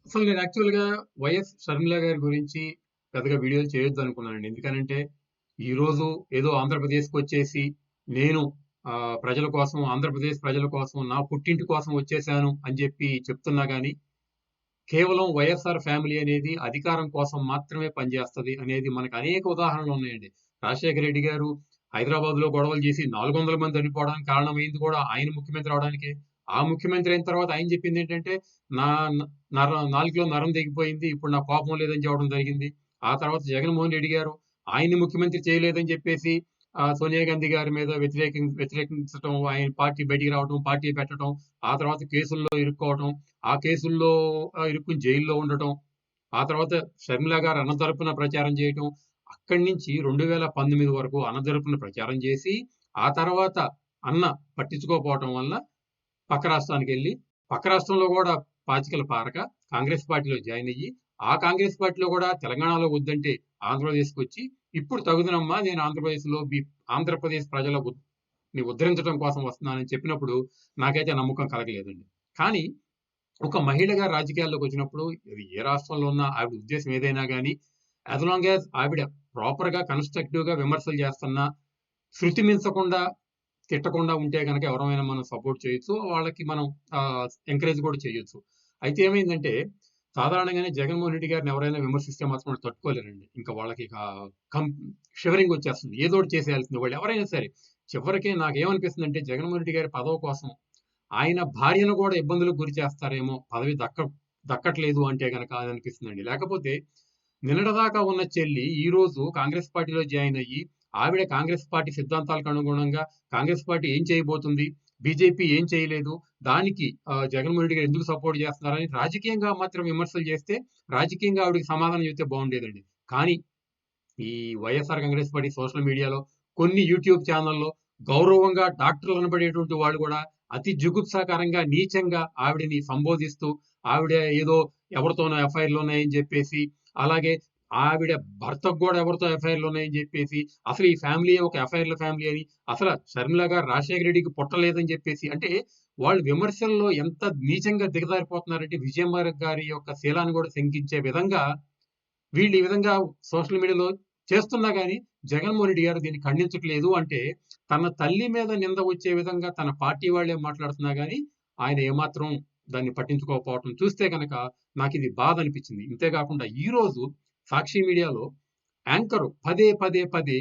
అసలు నేను యాక్చువల్‌గా వైఎస్ షర్మిల గారి గురించి పెద్దగా వీడియోలు చేయొద్దనుకున్నానండి. ఎందుకనంటే, ఈరోజు ఏదో ఆంధ్రప్రదేశ్‌కొచ్చేసి నేను ప్రజల కోసం, ఆంధ్రప్రదేశ్ ప్రజల కోసం, నా పుట్టింటి కోసం వచ్చేసాను అని జెప్పి చెప్తున్నా గాని, కేవలం వైఎస్ఆర్ ఫ్యామిలీ అనేది అధికారం కోసం మాత్రమే పనిచేస్తది అనేది మనకు అనేక ఉదాహరణలున్నాయండి. రాజశేఖర రెడ్డి గారు హైదరాబాద్‌లో గొడవలు చేసి 400 మంది చనిపోవడానికి కారణమైంది కూడా ఆయన ముఖ్యమంత్రి అవ్వడానికే. ఆ ముఖ్యమంత్రి అయిన తర్వాత ఆయన చెప్పిందేంటంటే, నా న నాలుకలో నరం తెగిపోయింది. ఇప్పుడు నాకు కోపం లేదని చెప్పడం జరిగింది. ఆ తర్వాత జగన్మోహన్ రెడ్డి గారు ఆయన్ని ముఖ్యమంత్రి చేయలేదని చెప్పేసి సోనియా గాంధీ గారి మీద వ్యతిరేకించటం, ఆయన పార్టీ బయటికి రావటం, పార్టీ పెట్టటం, ఆ తర్వాత కేసుల్లో ఇరుక్కోవటం, ఆ కేసుల్లో ఇరుక్కుని జైల్లో ఉండటం. ఆ తర్వాత షర్మిల గారు అన్న తరపున ప్రచారం చేయటం. అక్కడి నుంచి 2019 వరకు అన్న తరపున ప్రచారం చేసి, ఆ తర్వాత అన్న పట్టించుకోకపోవటం వల్ల పక్క రాష్ట్రానికెళ్ళి, పక్క రాష్ట్రంలో గూడా పాచికలు పారక కాంగ్రెస్ పార్టీలో జాయిన్ అయ్యి, ఆ కాంగ్రెస్ పార్టీలో గూడా తెలంగాణలో వద్దంటే ఆంధ్రప్రదేశ్‌కొచ్చి, ఇప్పుడు తగుదనమ్మా నేను ఆంధ్రప్రదేశ్ ప్రజల ని ఉద్ధరించడం కోసం వస్తున్నానని చెప్పినప్పుడు నాకైతే నమ్మకం కలగలేదండి. కానీ ఒక మహిళగా రాజకీయాల్లోకొచ్చినప్పుడు అది ఏ రాష్ట్రంలో ఉన్నా ఆవిడ ఉద్దేశ్యం ఏదైనా గాని, యాస్ లాంగ్ యాస్ ఆవిడ ప్రాపర్‌గా కన్‌స్ట్రక్టివ్‌గా విమర్శలు చేస్తున్నా, శృతి మించకుండా, తిట్టకుండా ఉంటే గనక ఎవరమైనా మనం సపోర్ట్ చేయొచ్చు. వాళ్ళకి మనం ఎంకరేజ్ కూడా చేయొచ్చు. అయితే ఏమైందంటే, సాధారణంగానే జగన్మోహన్ రెడ్డి గారిని ఎవరైనా విమర్శిస్తే మాత్రం వాళ్ళు తట్టుకోలేరండి. ఇంకా వాళ్ళకి కం షివరింగ్ వచ్చేస్తుంది. ఏదో ఒకటి చేసేయాల్సిందే వాళ్ళు ఎవరైనా సరే. చివరికి నాకేమనిపిస్తుందంటే జగన్మోహన్ రెడ్డి గారి పదవి కోసం ఆయన భార్యను కూడా ఇబ్బందులకు గురి చేస్తారేమో పదవి దక్కట్లేదు అంటే గనక అని అనిపిస్తుందండి. లేకపోతే నిన్నటిదాకా ఉన్న చెల్లి ఈరోజు కాంగ్రెస్ పార్టీలో జాయిన్ అయ్యి, ఆవిడ కాంగ్రెస్ పార్టీ సిద్ధాంతాలకు అనుగుణంగా కాంగ్రెస్ పార్టీ ఏం చేయబోతుంది? బీజేపీ ఏం చేయలేదు? దానికి జగన్మోహన్ రెడ్డి గారు ఎందుకు సపోర్ట్ చేస్తున్నారని రాజకీయంగా మాత్రం విమర్శలు చేస్తే, రాజకీయంగా ఆవిడకి సమాధానం చెప్తే బాగుండేదండి. కానీ ఈ వైఎస్ఆర్ కాంగ్రెస్ పార్టీ సోషల్ మీడియాలో కొన్ని యూట్యూబ్ ఛానల్లో గౌరవంగా డాక్టర్లు అనబడేటువంటి వాళ్ళు కూడా అతి జుగుప్సాకరంగా నీచంగా ఆవిడని సంబోధిస్తూ ఆవిడ ఏదో ఎవరితోనో ఎఫ్ఐఆర్లు ఉన్నాయని చెప్పేసి అలాగే ఆవిడ భర్తకు కూడా ఎవరితో ఎఫ్ఐఆర్లు ఉన్నాయని చెప్పేసి అసలు ఈ ఫ్యామిలీ ఒక ఎఫ్ఐఆర్ల ఫ్యామిలీ అని అసలు షర్మిల గారు రాజశేఖర రెడ్డికి పుట్టలేదని చెప్పేసి అంటే వాళ్ళు విమర్శల్లో ఎంత నీచంగా దిగజారిపోతున్నారంటే విజయమ్మ గారి యొక్క శీలాన్ని కూడా శంకించే విధంగా వీళ్ళు ఈ విధంగా సోషల్ మీడియాలో చేస్తున్నా గాని, జగన్మోహన్ రెడ్డి గారు దీన్ని ఖండించట్లేదు అంటే, తన తల్లి మీద నింద వచ్చే విధంగా తన పార్టీ వాళ్ళే మాట్లాడుతున్నా గాని, ఆయన ఏమాత్రం దాన్ని పట్టించుకోకపోవటం చూస్తే గనక నాకిది బాధ అనిపించింది. ఇంతే కాకుండా ఈరోజు సాక్షి మీడియాలో యాంకరు పదే, పదే, పదే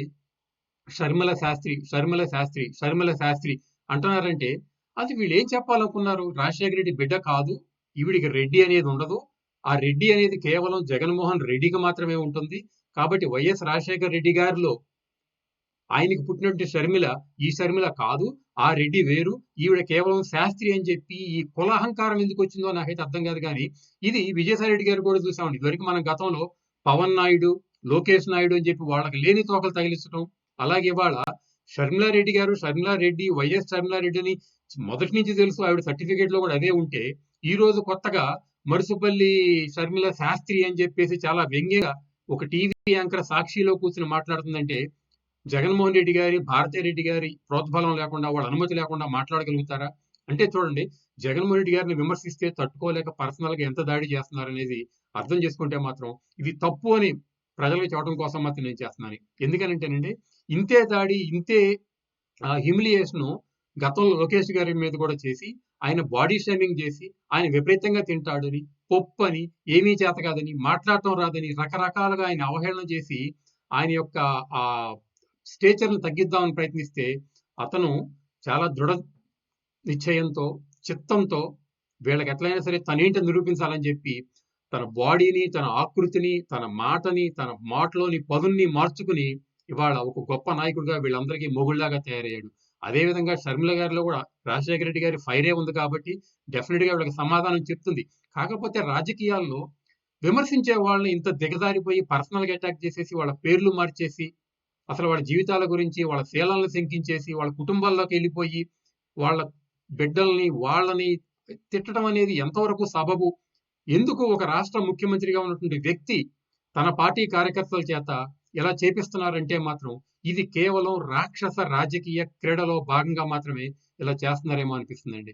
షర్మిల శాస్త్రి, షర్మిల శాస్త్రి, షర్మిల శాస్త్రి అంటున్నారంటే, అది వీళ్ళేం చెప్పాలనుకున్నారు? రాజశేఖర రెడ్డి బిడ్డ కాదు. ఈవిడికి రెడ్డి అనేది ఉండదు. ఆ రెడ్డి అనేది కేవలం జగన్మోహన్ రెడ్డికి మాత్రమే ఉంటుంది. కాబట్టి వైఎస్ రాజశేఖర రెడ్డి గారిలో ఆయనకి పుట్టినటువంటి షర్మిల, ఈ షర్మిల కాదు. ఆ రెడ్డి వేరు. ఈవిడ కేవలం శాస్త్రి అని చెప్పి ఈ కులహంకారం ఎందుకొచ్చిందో నాకైతే అర్థం కాదు గానీ, ఇది విజయసాయి రెడ్డి గారు కూడా చూసామండి. ఇదివరకు మనం గతంలో పవన్ నాయుడు, లోకేష్ నాయుడు అని చెప్పి వాళ్ళకి లేని తోకలు తగిలించడం. అలాగే ఇవాళ షర్మిలారెడ్డి గారు, షర్మిలారెడ్డి, వైఎస్ షర్మిలారెడ్డి అని మొదటి నుంచి తెలుసు. ఆవిడ సర్టిఫికేట్‌లో కూడా అదే ఉంటే, ఈరోజు కొత్తగా మరుసుపల్లి షర్మిల శాస్త్రి అని చెప్పేసి చాలా వ్యంగ్యంగా ఒక టీవీ యాంకర్ సాక్షిలో కూర్చొని మాట్లాడుతుందంటే జగన్మోహన్ రెడ్డి గారి, భారతిరెడ్డి గారి ప్రోద్బలం లేకుండా, వాళ్ళ అనుమతి లేకుండా మాట్లాడగలుగుతారా? అంటే చూడండి, జగన్మోహన్ రెడ్డి గారిని విమర్శిస్తే తట్టుకోలేక పర్సనల్‌గా ఎంత దాడి చేస్తున్నారనేది అర్థం చేసుకుంటే మాత్రం, ఇది తప్పు అని ప్రజలకు చెప్పడం కోసం మాత్రం నేను చేస్తున్నాను. ఎందుకనంటేనండి, ఇంతే దాడి, ఇంతే హ్యూమిలియేషను గతంలో లోకేష్ గారి మీద కూడా చేసి, ఆయన బాడీ షేమింగ్ చేసి, ఆయన విపరీతంగా తింటాడని, పొప్పని, ఏమీ చేత కాదని, మాట్లాడటం రాదని, రకరకాలుగా ఆయన అవహేళన చేసి, ఆయన యొక్క ఆహ్, స్టేచర్‌ని తగ్గిద్దామని ప్రయత్నిస్తే, అతను చాలా దృఢ నిశ్చయంతో, చిత్తంతో వీళ్ళకి ఎట్లైనా సరే తనేంటో నిరూపించాలని చెప్పి, తన బాడీని, తన ఆకృతిని, తన మాటని, తన మాటలోని పదున్ని మార్చుకుని, ఇవాళ ఒక గొప్ప నాయకుడిగా వీళ్ళందరికీ మొగుడులాగా తయారయ్యాడు. అదే విధంగా షర్మిల గారిలో కూడా రాజశేఖర రెడ్డి గారి ఫైరే ఉంది కాబట్టి డెఫినిట్‌గా వీళ్ళకి సమాధానం చెప్తుంది. కాకపోతే రాజకీయాల్లో విమర్శించే వాళ్ళని ఇంత దిగజారిపోయి పర్సనల్‌గా అటాక్ చేసేసి, వాళ్ళ పేర్లు మార్చేసి, అసలు వాళ్ళ జీవితాల గురించి, వాళ్ళ శీలాలను శంకించేసి, వాళ్ళ కుటుంబాల్లోకెళ్ళిపోయి, వాళ్ళ బిడ్డల్ని, వాళ్ళని తిట్టడం అనేది ఎంతవరకు సబబు? ఎందుకు ఒక రాష్ట్ర ముఖ్యమంత్రిగా ఉన్నటువంటి వ్యక్తి తన పార్టీ కార్యకర్తల చేత ఇలా చేపిస్తున్నారంటే మాత్రం ఇది కేవలం రాక్షస రాజకీయ క్రీడలో భాగంగా మాత్రమే ఇలా చేస్తున్నారేమో అనిపిస్తుందండి.